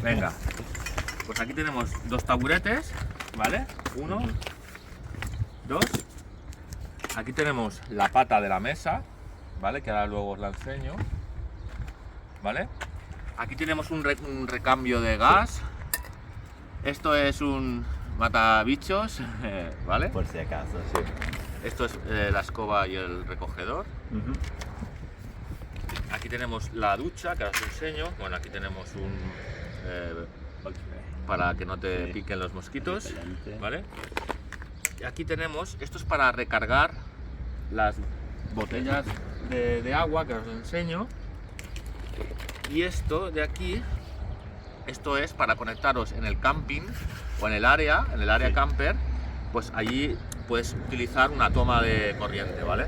Venga, pues aquí tenemos dos taburetes, ¿vale? Uno, dos. Aquí tenemos la pata de la mesa, ¿vale? Que ahora luego os la enseño, ¿vale? Aquí tenemos un recambio de gas. Esto es un matabichos, ¿vale? Por si acaso, sí. Esto es la escoba y el recogedor. Aquí tenemos la ducha, que ahora os enseño. Bueno, aquí tenemos un... para que no te piquen los mosquitos, Excelente. ¿vale? Y aquí tenemos, esto es para recargar las botellas de agua, que os enseño. Y esto de aquí, esto es para conectaros en el camping o en el área Sí. camper, pues allí puedes utilizar una toma de corriente, ¿vale?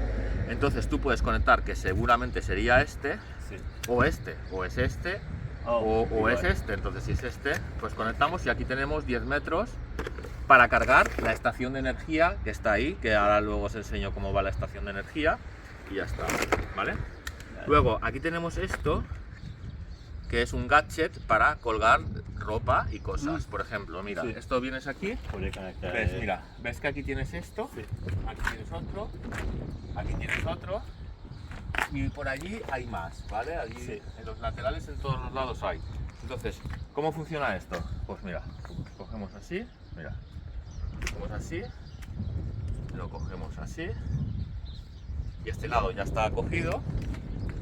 Entonces tú puedes conectar, que seguramente sería este, Sí. o este, o es este, o igual. es este. Entonces si es este, pues conectamos y aquí tenemos 10 metros para cargar la estación de energía que está ahí, que ahora luego os enseño cómo va la estación de energía y ya está, ¿vale? Luego aquí tenemos esto, que es un gadget para colgar ropa y cosas. Por ejemplo, mira, Sí. esto vienes aquí, Puede conectar. ves, mira, ves que aquí tienes esto, Sí. aquí tienes otro, aquí tienes otro, y por allí hay más, ¿vale? Allí Sí. en los laterales, en todos los lados hay. Entonces, ¿cómo funciona esto? Pues mira, cogemos así, mira, cogemos así, lo cogemos así, y este lado ya está cogido.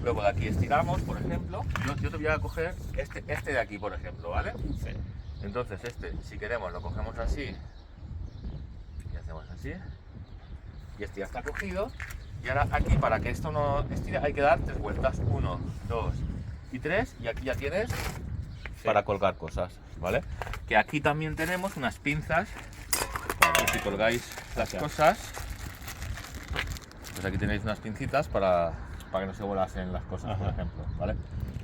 Luego de aquí estiramos, por ejemplo. Yo te voy a coger este de aquí, por ejemplo, ¿vale? Sí. Entonces este, si queremos, lo cogemos así y hacemos así. Y este ya está cogido. Y ahora aquí, para que esto no estire, hay que dar 3 vueltas. 1, 2 y 3. Y aquí ya tienes para colgar cosas, ¿vale? Que aquí también tenemos unas pinzas para que si colgáis las cosas, pues aquí tenéis unas pincitas para que no se volasen las cosas, por ejemplo, ¿vale?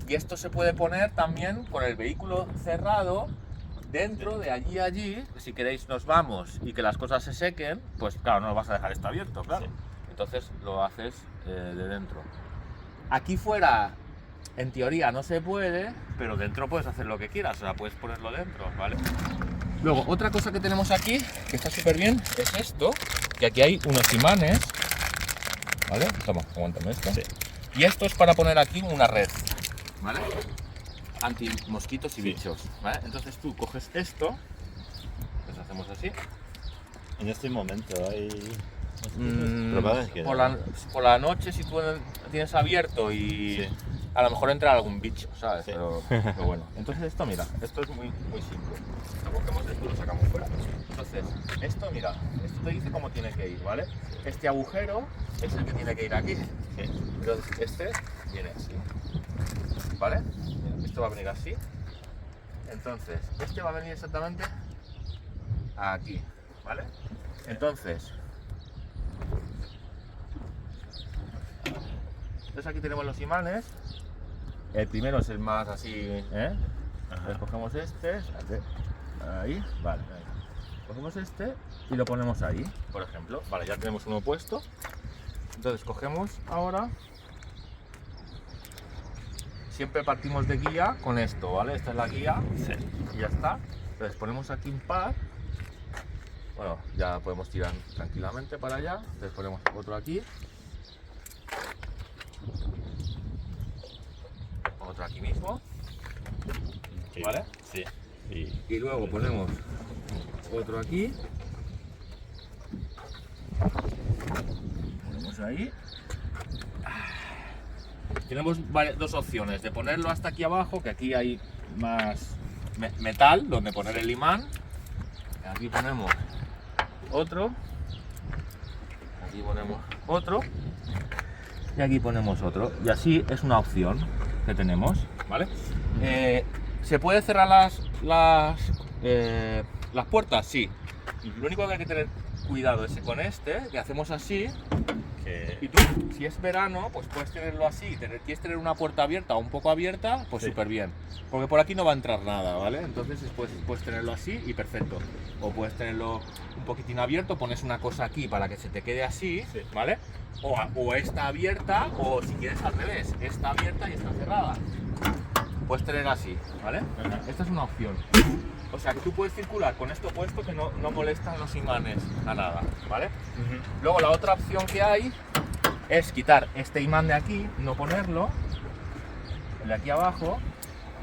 Y esto se puede poner también con el vehículo cerrado dentro de allí. Si queréis nos vamos y que las cosas se sequen, pues claro, no vas a dejar esto abierto, claro. Sí. Entonces lo haces de dentro. Aquí fuera, en teoría no se puede, pero dentro puedes hacer lo que quieras, o sea, puedes ponerlo dentro, ¿vale? Luego, otra cosa que tenemos aquí, que está súper bien, es esto, que aquí hay unos imanes, ¿vale? Toma, aguántame esto. Sí. Y esto es para poner aquí una red, ¿vale? Anti mosquitos y Sí. bichos, ¿vale? Entonces tú coges esto, pues hacemos así. En este momento hay... Probad que por, no. por la noche, si tú tienes abierto y Sí. a lo mejor entra algún bicho, ¿sabes? Sí. Pero bueno. Entonces esto, mira, esto es muy simple. Lo cogemos esto y lo sacamos fuera. Entonces, esto, mira, esto te dice cómo tiene que ir, ¿vale? Este agujero es el que tiene que ir aquí. Sí. Entonces, este viene así, ¿vale? Mira, esto va a venir así. Entonces, este va a venir exactamente aquí, ¿vale? Entonces aquí tenemos los imanes. El primero es el más así, ¿eh? Entonces cogemos este, ahí, vale. Cogemos este y lo ponemos ahí, por ejemplo. Vale, ya tenemos uno puesto. Entonces cogemos ahora. Siempre partimos de guía con esto, ¿vale? Esta es la guía Sí. y ya está. Entonces ponemos aquí un par. Bueno, ya podemos tirar tranquilamente para allá. Entonces ponemos otro aquí. Otro aquí mismo. Sí. ¿Vale? Sí. Y luego ponemos otro aquí. Ponemos ahí. Tenemos dos opciones de ponerlo hasta aquí abajo, que aquí hay más metal donde poner el imán. Aquí ponemos otro. Aquí ponemos otro. Y aquí ponemos otro. Y así es una opción que tenemos, ¿vale? ¿Se puede cerrar las puertas? Sí. Lo único que hay que tener cuidado es con este, que hacemos así. Y tú, si es verano, pues puedes tenerlo así. Quieres tener una puerta abierta o un poco abierta, pues Sí. súper bien. Porque por aquí no va a entrar nada, ¿vale? Entonces puedes tenerlo así y perfecto. O puedes tenerlo un poquitín abierto, pones una cosa aquí para que se te quede así, Sí. ¿vale? O está abierta, o si quieres al revés, está abierta y está cerrada. puedes tener así, ¿vale? Ajá. Esta es una opción. O sea que tú puedes circular con esto puesto que no molestan los imanes a nada, ¿vale? Luego la otra opción que hay es quitar este imán de aquí, no ponerlo, el de aquí abajo,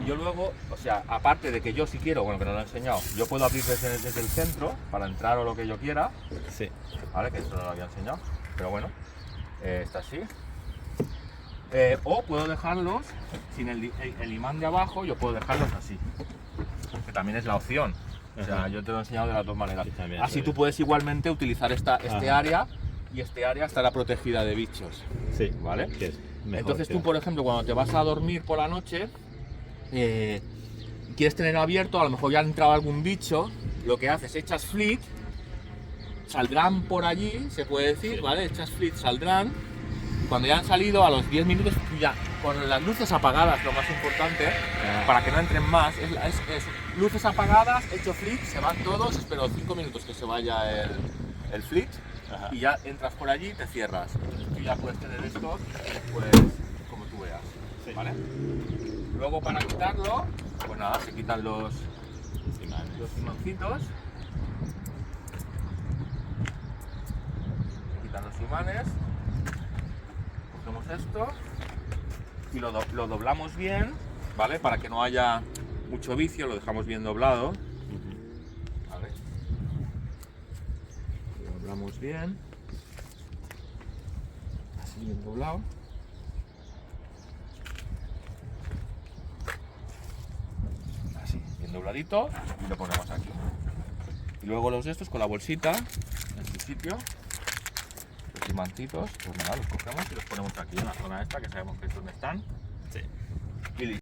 y yo luego, o sea, aparte de que yo si quiero, bueno, que no lo he enseñado, yo puedo abrir desde el centro para entrar o lo que yo quiera, Sí. ¿vale? Que esto no lo había enseñado, pero bueno, está así. O puedo dejarlos sin el imán de abajo, yo puedo dejarlos así, que también es la opción. O sea, Ajá. yo te lo he enseñado de las dos maneras. Sí, también, Así sí. tú puedes igualmente utilizar este Ajá. área, y este área estará protegida de bichos, Sí. ¿vale? Que es mejor Entonces que- tú, por ejemplo, cuando te vas a dormir por la noche, quieres tener abierto, a lo mejor ya ha entrado algún bicho, lo que haces, echas flick, saldrán por allí, se puede decir, Sí. ¿vale? Echas flick, saldrán. Cuando ya han salido, a los 10 minutos, tú ya, con las luces apagadas, lo más importante, para que no entren más, es luces apagadas, hecho flick, se van todos, espero 5 minutos que se vaya el flick, Ajá. y ya entras por allí y te cierras. Entonces tú ya puedes tener esto, pues, como tú veas, Sí. ¿vale? Luego para quitarlo, pues nada, se quitan los Imanes. imancitos, se quitan los imanes, cogemos esto y lo doblamos bien, ¿vale? Para que no haya mucho vicio, lo dejamos bien doblado, ¿vale? Lo doblamos bien, así bien doblado. Así, bien dobladito, y lo ponemos aquí. Y luego los de estos con la bolsita en su sitio, los imancitos, pues nada, los cogemos y los ponemos aquí en la zona esta que sabemos que es donde están. Sí.